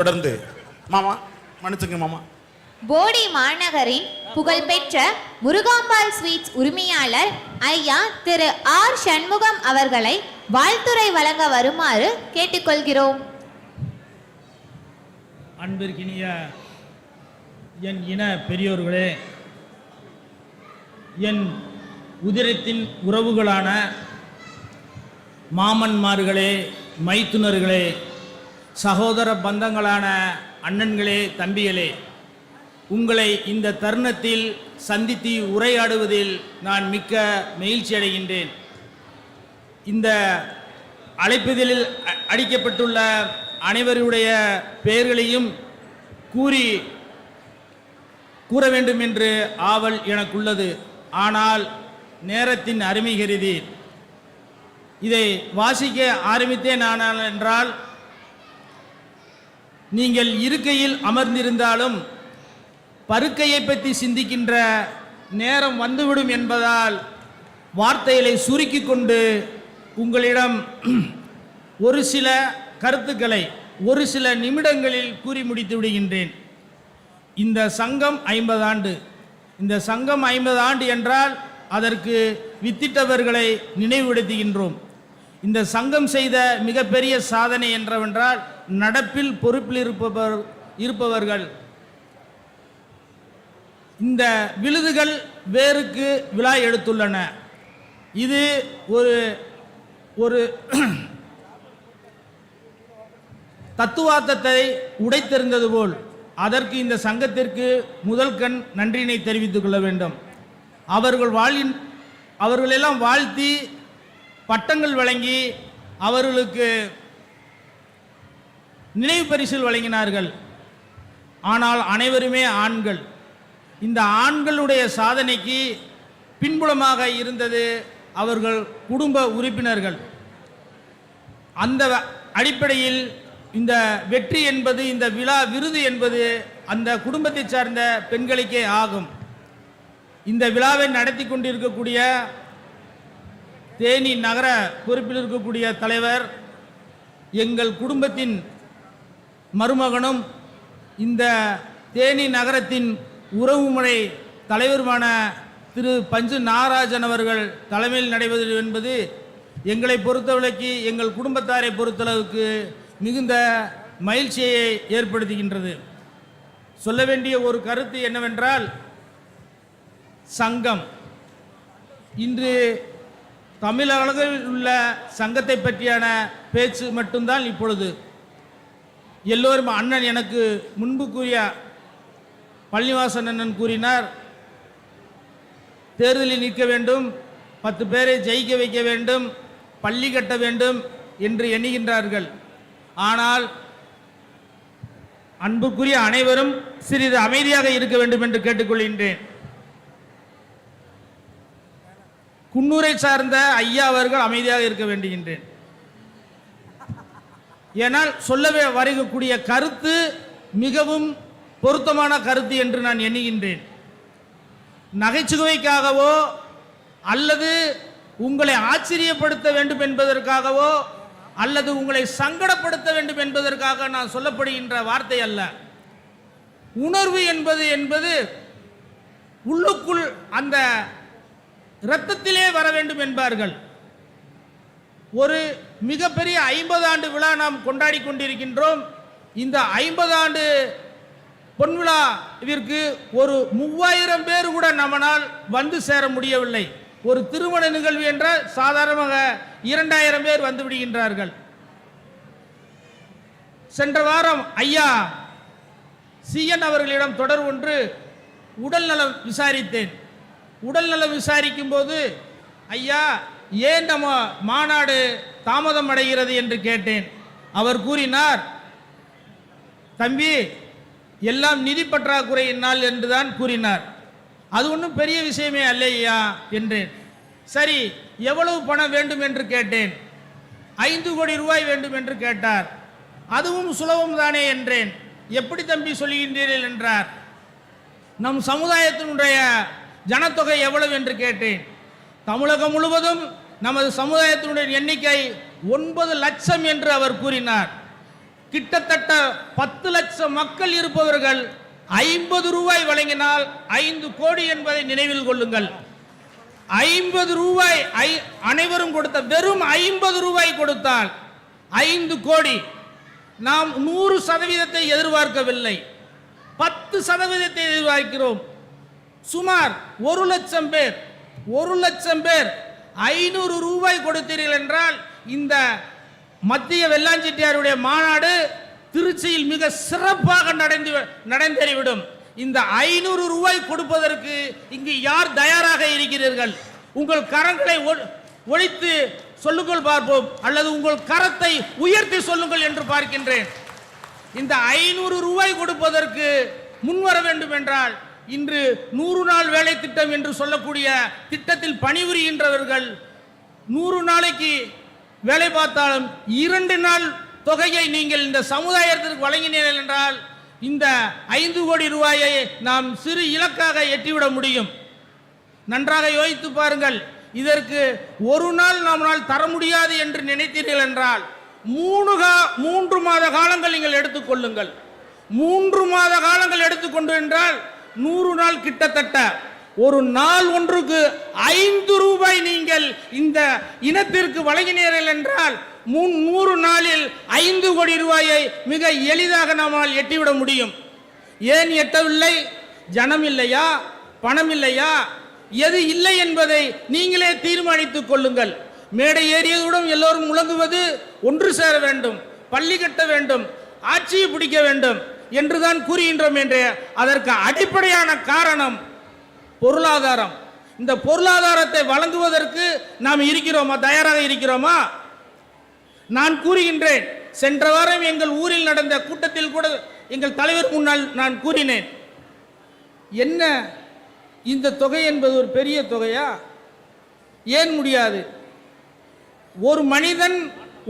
தொடர்ந்து மாமா மன்னிச்சுங்க மாமா. போடி மாநகரின் புகழ்பெற்ற முருகாம்பாள் ஸ்வீட்ஸ் உரிமையாளர் ஐயா திரு ஆர் சண்முகம் அவர்களை வாழ்த்துரை வழங்க வருமாறு கேட்டுக்கொள்கிறோம். அன்பிற்கினிய என் இன பெரியோர்களே, என் உதிரத்தின் உறவுகளான மாமன்மார்களே, மைத்துனர்களே, சகோதர பந்தங்களான அண்ணன்களே, தம்பிகளே, உங்களை இந்த தருணத்தில் சந்தித்து உரையாடுவதில் நான் மிக்க மகிழ்ச்சி அடைகின்றேன். இந்த அழைப்பிதழில் அளிக்கப்பட்டுள்ள அனைவருடைய பெயர்களையும் கூற வேண்டும் என்று ஆவல் எனக்குள்ளது. ஆனால் நேரத்தின் அருமை கருதி இதை வாசிக்க ஆரம்பித்தேன். ஆனால் என்றால் நீங்கள் இருக்கையில் அமர்ந்திருந்தாலும் பருக்கையை பற்றி சிந்திக்கின்ற நேரம் வந்துவிடும் என்பதால் வார்த்தைகளை சுருக்கி கொண்டு உங்களிடம் ஒரு சில கருத்துக்களை ஒரு சில நிமிடங்களில் கூறி முடித்து விடுகின்றேன். இந்த சங்கம் 50 ஆண்டு. இந்த சங்கம் 50 ஆண்டு என்றால் அதற்கு வித்திட்டவர்களை நினைவுபடுத்துகின்றோம். இந்த சங்கம் செய்த மிகப்பெரிய சாதனை என்றவென்றால் நடப்பில் பொறுப்பில் இருப்பவர்கள். இந்த விருதுகள் வேருக்கு விழா எடுத்துள்ளன. இது ஒரு தத்துவார்த்தத்தை உடைத்தெறிந்தது போல் அதற்கு இந்த சங்கத்திற்கு முதல் கண் நன்றியினை தெரிவித்துக் கொள்ள வேண்டும். அவர்களெல்லாம் வாழ்த்தி பட்டங்கள் வழங்கி அவர்களுக்கு நினைவு பரிசில் வழங்கினார்கள். ஆனால் அனைவருமே ஆண்கள். இந்த ஆண்களுடைய சாதனைக்கு பின்புலமாக இருந்தது அவர்கள் குடும்ப உறுப்பினர்கள். அந்த அடிப்படையில் இந்த வெற்றி என்பது, இந்த விழா விருது என்பது அந்த குடும்பத்தை சார்ந்த பெண்களுக்கே ஆகும். இந்த விழாவை நடத்தி கொண்டிருக்கக்கூடிய தேனி நகர பொறுப்பில் இருக்கக்கூடிய தலைவர், எங்கள் குடும்பத்தின் மருமகனும் இந்த தேனி நகரத்தின் உறவுமுறை தலைவருமான திரு பஞ்சு நாகராஜன் அவர்கள் தலைமையில் நடைபெறுவது என்பது எங்களை பொறுத்தவரைக்கு, எங்கள் குடும்பத்தாரை பொறுத்தளவுக்கு மிகுந்த மகிழ்ச்சியை ஏற்படுத்துகின்றது. சொல்ல வேண்டிய ஒரு கருத்து என்னவென்றால், சங்கம் இன்று தமிழகத்தில் உள்ள சங்கத்தை பற்றியான பேச்சு மட்டும்தான் இப்பொழுது. எல்லோரும் அண்ணன் எனக்கு முன்பு கூறிய பழனிவாசன் அண்ணன் கூறினார், தேர்தலில் நிற்க வேண்டும், 10 பேரை ஜெயிக்க வைக்க வேண்டும், பள்ளி கட்ட வேண்டும் என்று எண்ணுகின்றார்கள். ஆனால் அன்புக்குரிய அனைவரும் சிறிது அமைதியாக இருக்க வேண்டும் என்று கேட்டுக்கொள்கின்றேன். குன்னூரை சார்ந்த ஐயா அவர்கள் அமைதியாக இருக்க வேண்டுகின்றேன். ஏனால் சொல்ல வருகக்கூடிய கருத்து மிகவும் பொருத்தமான கருத்து என்று நான் எண்ணுகின்றேன். நகைச்சுவைக்காகவோ அல்லது உங்களை ஆச்சரியப்படுத்த வேண்டும் என்பதற்காகவோ அல்லது உங்களை சங்கடப்படுத்த வேண்டும் என்பதற்காக நான் சொல்லப்படுகின்ற வார்த்தை அல்ல. உணர்வு என்பது உள்ளுக்குள் அந்த இரத்தத்திலே வர வேண்டும் என்பார்கள். ஒரு மிகப்பெரிய 50 ஆண்டு விழா நாம் கொண்டாடி கொண்டிருக்கின்றோம். இந்த 50 ஆண்டு பொன்விழாவிற்கு ஒரு 3000 பேர் கூட நம்மால் வந்து சேர முடியவில்லை. ஒரு திருமண நிகழ்வு என்றால் சாதாரணமாக 2000 பேர் வந்து விடுகின்றார்கள். சென்ற வாரம் ஐயா சிஎன் அவர்களிடம் தொடர் ஒன்று உடல்நலம் விசாரித்தேன். உடல்நலம் விசாரிக்கும் போது, ஐயா ஏன் நம்ம மாநாடு தாமதம் அடைகிறது என்று கேட்டேன். அவர் கூறினார், தம்பி எல்லாம் நிதி பற்றாக்குறையினால் என்றுதான் கூறினார். அது ஒன்றும் பெரிய விஷயமே அல்லையா என்றேன். சரி, எவ்வளவு பணம் வேண்டும் என்று கேட்டேன். 5 கோடி ரூபாய் வேண்டும் என்று கேட்டார். அதுவும் சுலபம் தானே என்றேன். எப்படி தம்பி சொல்லுகின்றீர்கள் என்றார். நம் சமுதாயத்தினுடைய ஜனத்தொகை எவ்வளவு என்று கேட்டேன். தமிழகம் முழுவதும் நமது சமுதாயத்தினுடைய எண்ணிக்கை 9 லட்சம் என்று அவர் கூறினார். கிட்டத்தட்ட 10 லட்சம் மக்கள் இருப்பவர்கள் 50 ரூபாய் வழங்கினால் 5 கோடி என்பதை நினைவில் கொள்ளுங்கள். 50 ரூபாய் அனைவரும் கொடுத்த வெறும் 50 ரூபாய் கொடுத்தால் 5 கோடி. நாம் 100% எதிர்பார்க்கவில்லை, 10% எதிர்பார்க்கிறோம். சுமார் 1 லட்சம் பேர் 500 ரூபாய் கொடுத்தீர்கள் என்றால் இந்த மத்திய வெள்ளாஞ்சிட்டியாருடைய மாநாடு திருச்சியில் மிக சிறப்பாக நடந்தேறிவிடும். இந்த 500 ரூபாய் கொடுப்பதற்கு இங்கு யார் தயாராக இருக்கிறீர்கள்? உங்கள் கரங்களை ஒழித்து சொல்லுங்கள் பார்ப்போம், அல்லது உங்கள் கரத்தை உயர்த்தி சொல்லுங்கள் என்று பார்க்கின்றேன். இந்த 500 ரூபாய் கொடுப்பதற்கு முன்வர வேண்டும் என்றால் இன்று 100 நாள் வேலை திட்டம் என்று சொல்லக்கூடிய திட்டத்தில் பணிபுரிகின்றவர்கள் 100 நாளைக்கு வேலை பார்த்தாலும் 2 நாள் தொகையை நீங்கள் இந்த சமுதாயத்திற்கு வழங்கினீர்கள் என்றால் இந்த 5 கோடி ரூபாயை நாம் சிறு இலக்காக எட்டிவிட முடியும். நன்றாக யோசித்து பாருங்கள். இதற்கு 1 நாள் நம்மால் தர முடியாது என்று நினைத்தீர்கள் என்றால் 3 மாத காலங்கள் நீங்கள் எடுத்துக்கொள்ளுங்கள். 3 மாத காலங்கள் எடுத்துக்கொண்டு என்றால் 100 நாள் கிட்டத்தட்ட ஒரு நாள் ஒன்றுக்கு 5 ரூபாய் நீங்கள் இந்த இனத்திற்கு வழங்கினீர்கள் என்றால் 100 நாளில் 5 கோடி ரூபாயை மிக எளிதாக நம்மால் எட்டிவிட முடியும். ஏன் எட்டவில்லை? ஜனம் இல்லையா? பணம் இல்லையா? எது இல்லை என்பதை நீங்களே தீர்மானித்துக் கொள்ளுங்கள். மேடை ஏறியதுடன் எல்லோரும் முழங்குவது ஒன்று சேர வேண்டும், பள்ளி கட்ட வேண்டும், ஆட்சியை பிடிக்க வேண்டும் என்றுதான் கூறுகின்றோம். என்று அதற்கு அடிப்படையான காரணம் பொருளாதாரம். இந்த பொருளாதாரத்தை வழங்குவதற்கு நாம் இருக்கிறோமா? தயாராக இருக்கிறோமா? நான் கூறுகின்றேன், சென்ற வாரம் எங்கள் ஊரில் நடந்த கூட்டத்தில் கூட எங்கள் தலைவர் முன்னால் நான் கூறினேன், என்ன இந்த தொகை என்பது ஒரு பெரிய தொகையா? ஏன் முடியாது? ஒரு மனிதன்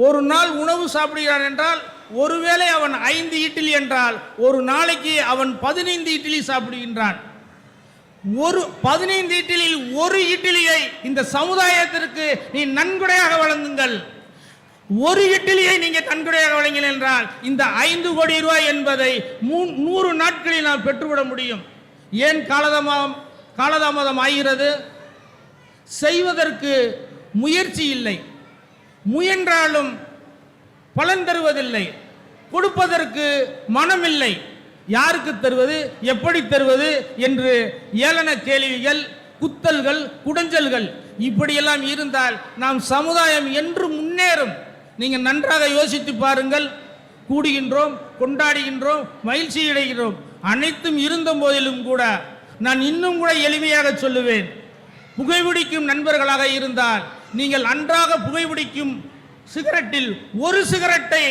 ஒரு நாள் உணவு சாப்பிடுகிறான் என்றால் ஒருவேளை அவன் 5 இட்லி என்றால் ஒரு நாளைக்கு அவன் 15 இட்லி சாப்பிடுகின்றான். ஒரு 15 இட்லியில் ஒரு இட்லியை இந்த சமுதாயத்திற்கு நீ நன்கொடையாக வழங்குங்கள். ஒரு இட்லியை நீங்க நன்கொடையாக வழங்கினீர்கள் என்றால் இந்த 5 கோடி ரூபாய் என்பதை 100 நாட்களில் நாம் பெற்றுவிட முடியும். ஏன் காலதாமதம் ஆகிறது? செய்வதற்கு முயற்சி இல்லை, முயன்றாலும் பலன் தருவதில்லை, கொடுப்பதற்கு மனமில்லை. யாருக்கு தருவது, எப்படி தருவது என்று ஏளன கேள்விகள், குத்தல்கள், குடஞ்சல்கள் இப்படியெல்லாம் இருந்தால் நாம் சமுதாயம் என்று முன்னேறும். நீங்கள் நன்றாக யோசித்து பாருங்கள். கூடுகின்றோம், கொண்டாடுகின்றோம், மகிழ்ச்சி அடைகிறோம். அனைத்தும் இருந்த போதிலும் கூட நான் இன்னும் கூட எளிமையாக சொல்லுவேன், புகைப்பிடிக்கும் நண்பர்களாக இருந்தால் நீங்கள் அன்றாக புகைப்பிடிக்கும் சிகரெட்டில் ஒரு சிகரெட்டை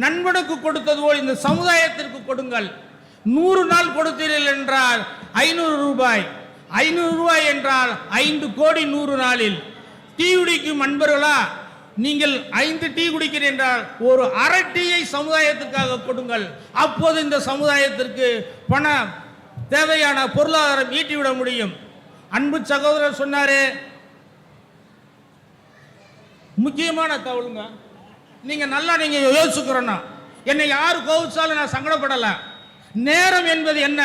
நண்பனுக்கு கொடுத்தது போல் இந்த சமுதாயத்திற்கு கொடுங்கள். 100 நாள் கொடுத்தீர்கள் என்றால் 500 ரூபாய், 500 ரூபாய் என்றால் 5 கோடி 100 நாளில். டீ குடிக்கும் நண்பர்களா, நீங்கள் 5 டீ குடிக்கிறீர்கள் என்றால் ஒரு அரை டீயை சமுதாயத்துக்காக கொடுங்கள். அப்போது இந்த சமுதாயத்திற்கு பண தேவையான பொருளாதாரம் ஈட்டிவிட முடியும். அன்பு சகோதரர் சொன்னாரே, முக்கியமான தகவலுங்க. நீங்க யோசிச்சுக்கிறோன்னா, என்னை யாரு கோவிச்சாலும் நான் சங்கடப்படல. நேரம் என்பது என்ன?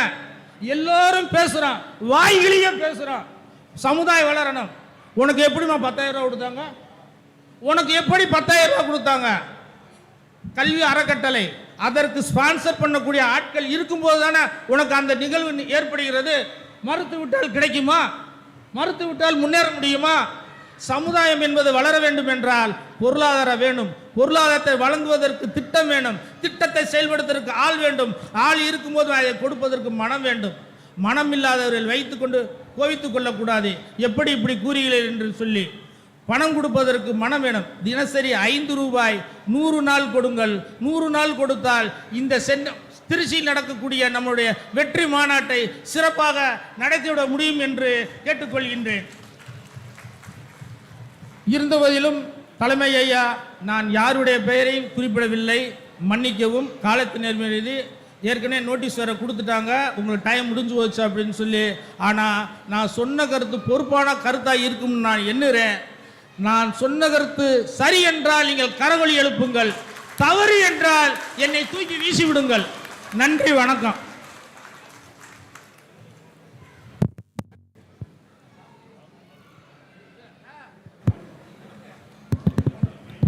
எல்லோரும் பேசுறான், வாய்களியே பேசுறான். சமுதாயம் வளரணும். உனக்கு எப்படிமா 10,000 ரூபாய் கொடுத்தாங்க? உனக்கு எப்படி 10,000 ரூபாய் கொடுத்தாங்க? கல்வி அறக்கட்டளை அதற்கு ஸ்பான்சர் பண்ணக்கூடிய ஆட்கள் இருக்கும்போது தானே உனக்கு அந்த நிகழ்வு ஏற்படுகிறது. மறுத்து விட்டால் கிடைக்குமா? மறுத்து விட்டால் முன்னேற முடியுமா? சமுதாயம் என்பது வளர வேண்டும் என்றால் பொருளாதாரம் வேணும். பொருளாதாரத்தை வழங்குவதற்கு திட்டம் வேணும். திட்டத்தை செயல்படுத்துவதற்கு ஆள் வேண்டும். ஆள் இருக்கும்போது அதை கொடுப்பதற்கு மனம் வேண்டும். மனம் இல்லாதவர்கள் வைத்துக்கொண்டு கோவித்துக் கொள்ளக்கூடாது. எப்படி இப்படி கூறுகிறீர்கள் என்று சொல்லி பணம் கொடுப்பதற்கு மனம் வேணும். தினசரி 5 ரூபாய் 100 நாள் கொடுங்கள். 100 நாள் கொடுத்தால் இந்த திருச்சியில் நடக்கக்கூடிய நம்முடைய வெற்றி மாநாட்டை சிறப்பாக நடத்திவிட முடியும் என்று கேட்டுக்கொள்கின்றேன். இருந்தபோதிலும் தலைமை ஐயா, நான் யாருடைய பெயரையும் குறிப்பிடவில்லை, மன்னிக்கவும். காலத்து நேர்மையிலிருந்து ஏற்கனவே நோட்டீஸ் வேறு கொடுத்துட்டாங்க, உங்களுக்கு டைம் முடிஞ்சு போச்சு அப்படின்னு சொல்லி. ஆனால் நான் சொன்ன கருத்து பொறுப்பான கருத்தாக இருக்கும்னு நான் எண்ணுறேன். நான் சொன்ன கருத்து சரி என்றால் நீங்கள் கரவொலி எழுப்புங்கள். தவறு என்றால் என்னை தூக்கி வீசி விடுங்கள். நன்றி, வணக்கம்.